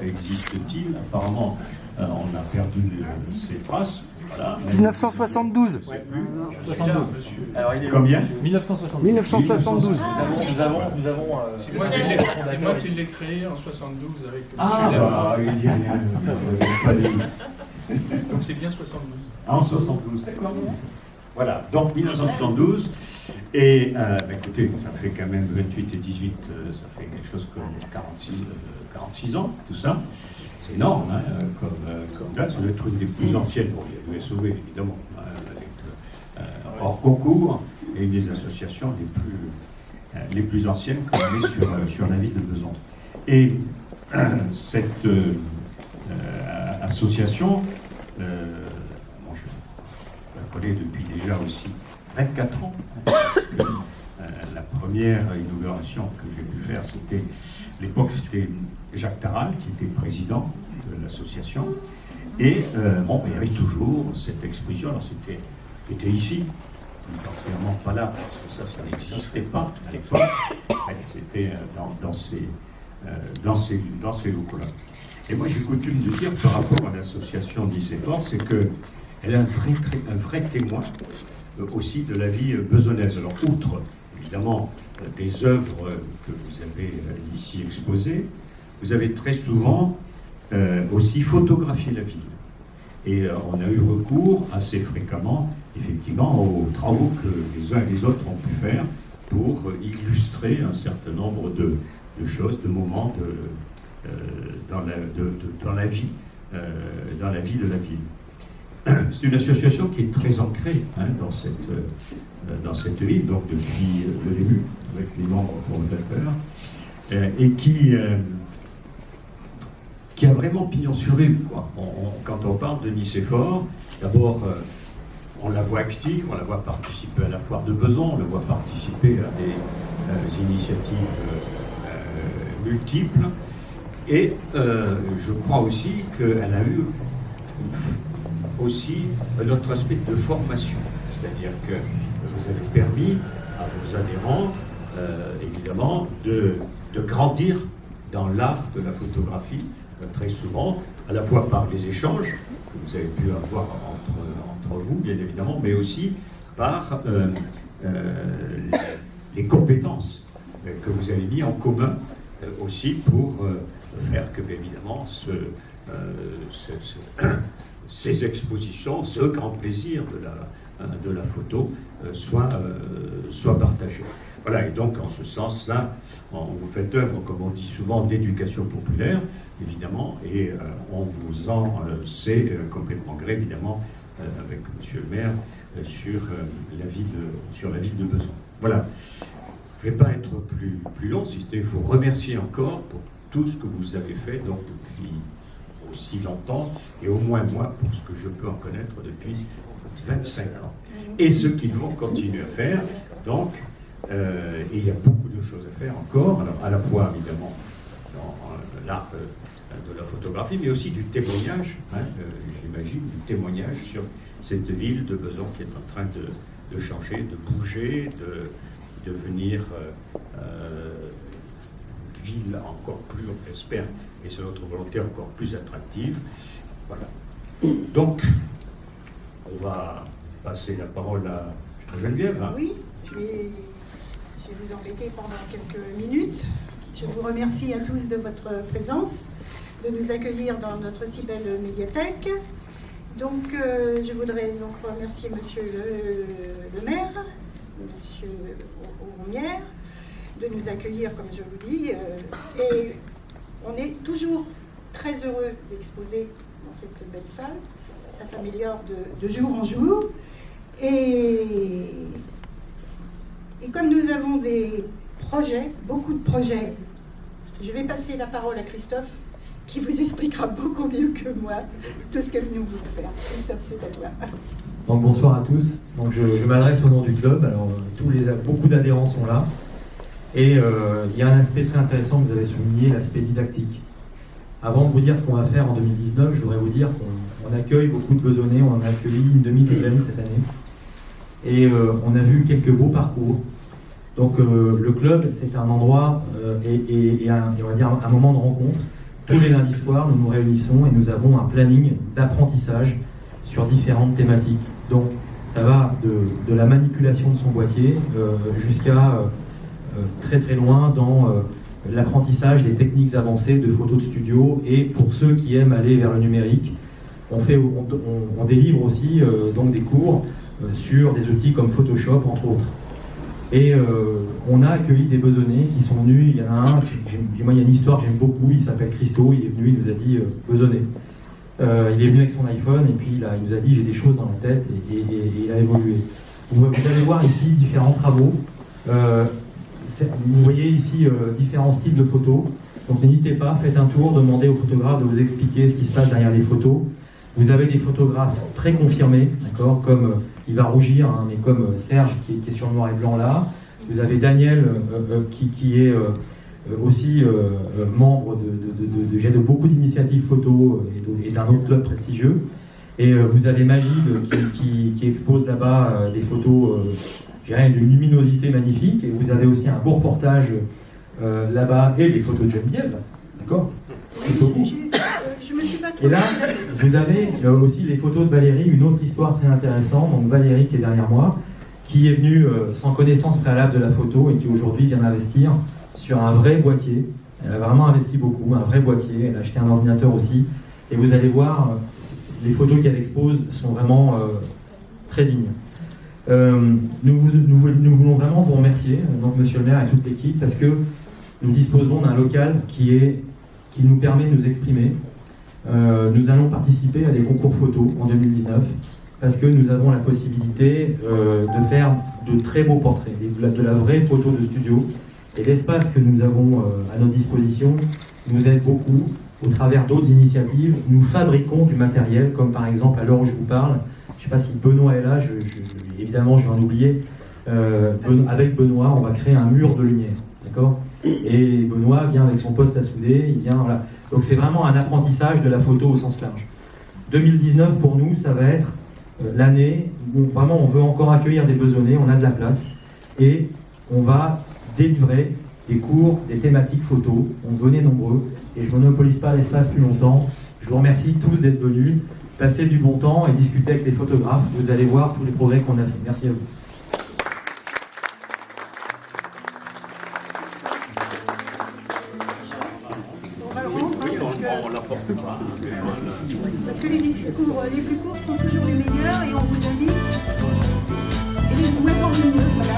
existe-t-il? Apparemment, on a perdu ses traces. Voilà. 1972. Ouais. 72. Alors, combien? 1972. 1972. Nous avons C'est moi qui l'ai créé en 72 avec Ah, Michel bah, Lavoie. il y a pas dit. Donc c'est bien 72. En 72, d'accord. Voilà, donc 1972, et écoutez, ça fait quand même 28 et 18, ça fait quelque chose comme 46 ans, tout ça. C'est énorme, hein, comme date, ça doit être une des plus anciennes. Bon, il y a l'USOV, évidemment, hors concours, et une des associations les plus anciennes qu'on avait sur la ville de Besançon. Et cette association, je la connais depuis déjà aussi 24 ans. La première inauguration que j'ai pu faire, c'était, à l'époque, c'était Jacques Taral qui était président de l'association. Et il y avait toujours cette exposition. Alors c'était ici, particulièrement pas là, parce que ça n'existait pas à l'époque. C'était dans ces locaux-là. Et moi, j'ai coutume de dire, par rapport à l'association Nicéphore, c'est qu'elle est un vrai témoin aussi de la vie besonnaise. Alors, outre, évidemment, des œuvres que vous avez ici exposées, vous avez très souvent aussi photographié la ville. Et on a eu recours assez fréquemment, effectivement, aux travaux que les uns et les autres ont pu faire pour illustrer un certain nombre de choses, de moments dans la vie de la ville. C'est une association qui est très ancrée dans cette ville, donc depuis le début, avec les membres fondateurs, et qui a vraiment pignon sur rue, quoi. Quand on parle de Nicéphore, d'abord, on la voit active, on la voit participer à la foire de Besançon, on la voit participer à des initiatives multiples, et je crois aussi qu'elle a eu aussi un autre aspect de formation, c'est-à-dire que vous avez permis à vos adhérents, évidemment, de grandir dans l'art de la photographie, très souvent, à la fois par les échanges que vous avez pu avoir entre vous, bien évidemment, mais aussi par les compétences que vous avez mis en commun aussi pour faire que, bien évidemment, ces expositions, ce grand plaisir de la photo soit partagé. Voilà, et donc en ce sens-là, vous faites œuvre, comme on dit souvent, d'éducation populaire, évidemment, et on vous en sait complètement gré, évidemment, avec Monsieur le maire, sur la ville de Besançon. Voilà. Je ne vais pas être plus long, si c'était vous remercier encore pour tout ce que vous avez fait donc depuis aussi longtemps, et au moins moi, pour ce que je peux en connaître depuis 25 ans. Et ce qu'ils vont continuer à faire, donc, et il y a beaucoup de choses à faire encore, alors à la fois évidemment dans l'art de la photographie, mais aussi du témoignage, j'imagine, du témoignage sur cette ville de Besançon qui est en train de changer, de bouger, de devenir ville encore plus, on l'espère, et c'est notre volonté, encore plus attractive. Voilà. Donc, on va passer la parole à Geneviève. Oui, je vais vous embêter pendant quelques minutes. Je vous remercie à tous de votre présence, de nous accueillir dans notre si belle médiathèque. Donc, je voudrais donc remercier Monsieur le maire, Monsieur Auvergnère, de nous accueillir, comme je vous dis, et on est toujours très heureux d'exposer dans cette belle salle. Ça s'améliore de jour en jour. Et comme nous avons des projets, beaucoup de projets, je vais passer la parole à Christophe, qui vous expliquera beaucoup mieux que moi tout ce que nous voulons faire. Christophe, c'est à toi. Donc bonsoir à tous. Donc je m'adresse au nom du club. Alors beaucoup d'adhérents sont là. Et il y a un aspect très intéressant que vous avez souligné, l'aspect didactique. Avant de vous dire ce qu'on va faire en 2019, je voudrais vous dire qu'on accueille beaucoup de Besonnais, on en a accueilli une demi-douzaine cette année. Et on a vu quelques beaux parcours. Donc le club, c'est un endroit et on va dire un moment de rencontre tous les lundis soirs, nous nous réunissons et nous avons un planning d'apprentissage sur différentes thématiques. Donc, ça va de la manipulation de son boîtier jusqu'à très très loin dans l'apprentissage des techniques avancées de photos de studio. Et pour ceux qui aiment aller vers le numérique, on délivre aussi donc des cours sur des outils comme Photoshop, entre autres. Et on a accueilli des besonnés qui sont venus. Il y en a un, moi il y a une histoire que j'aime beaucoup, il s'appelle Christo, il est venu, il nous a dit besonné. Il est venu avec son iPhone et puis il nous a dit j'ai des choses dans la tête et il a évolué. Vous allez voir ici différents travaux. Vous voyez ici différents styles de photos. Donc n'hésitez pas, faites un tour, demandez aux photographes de vous expliquer ce qui se passe derrière les photos. Vous avez des photographes très confirmés, d'accord, comme il va rougir, hein, mais comme Serge qui est sur le noir et blanc là. Vous avez Daniel qui est aussi membre de beaucoup d'initiatives photo et d'un autre club prestigieux. Et vous avez Magid qui expose là-bas des photos d'une luminosité magnifique. Et vous avez aussi un beau reportage là-bas et les photos de Geneviève, d'accord. Je me suis pas trompée. Et là, vous avez aussi les photos de Valérie, une autre histoire très intéressante. Donc Valérie qui est derrière moi, qui est venue sans connaissance préalable de la photo et qui aujourd'hui vient d'investir sur un vrai boîtier. Elle a vraiment investi beaucoup, un vrai boîtier. Elle a acheté un ordinateur aussi. Et vous allez voir, les photos qu'elle expose sont vraiment très dignes. Nous voulons vraiment vous remercier, donc Monsieur le maire et toute l'équipe, parce que nous disposons d'un local qui nous permet de nous exprimer. Nous allons participer à des concours photos en 2019 parce que nous avons la possibilité de faire de très beaux portraits, de la vraie photo de studio. Et l'espace que nous avons à notre disposition nous aide beaucoup au travers d'autres initiatives. Nous fabriquons du matériel, comme par exemple à l'heure où je vous parle, je ne sais pas si Benoît est là, évidemment je vais en oublier, avec Benoît on va créer un mur de lumière, d'accord. Et Benoît vient avec son poste à souder, il vient, voilà. Donc c'est vraiment un apprentissage de la photo au sens large. 2019 pour nous, ça va être l'année où vraiment on veut encore accueillir des besonnés, on a de la place, et on va délivrer des cours, des thématiques photo. On venait nombreux, et je ne monopolise pas l'espace plus longtemps. Je vous remercie tous d'être venus, passer du bon temps et discuter avec les photographes. Vous allez voir tous les progrès qu'on a fait. Merci à vous. Parce que les discours les plus courts sont toujours les meilleurs et on vous a dit et les moins mieux.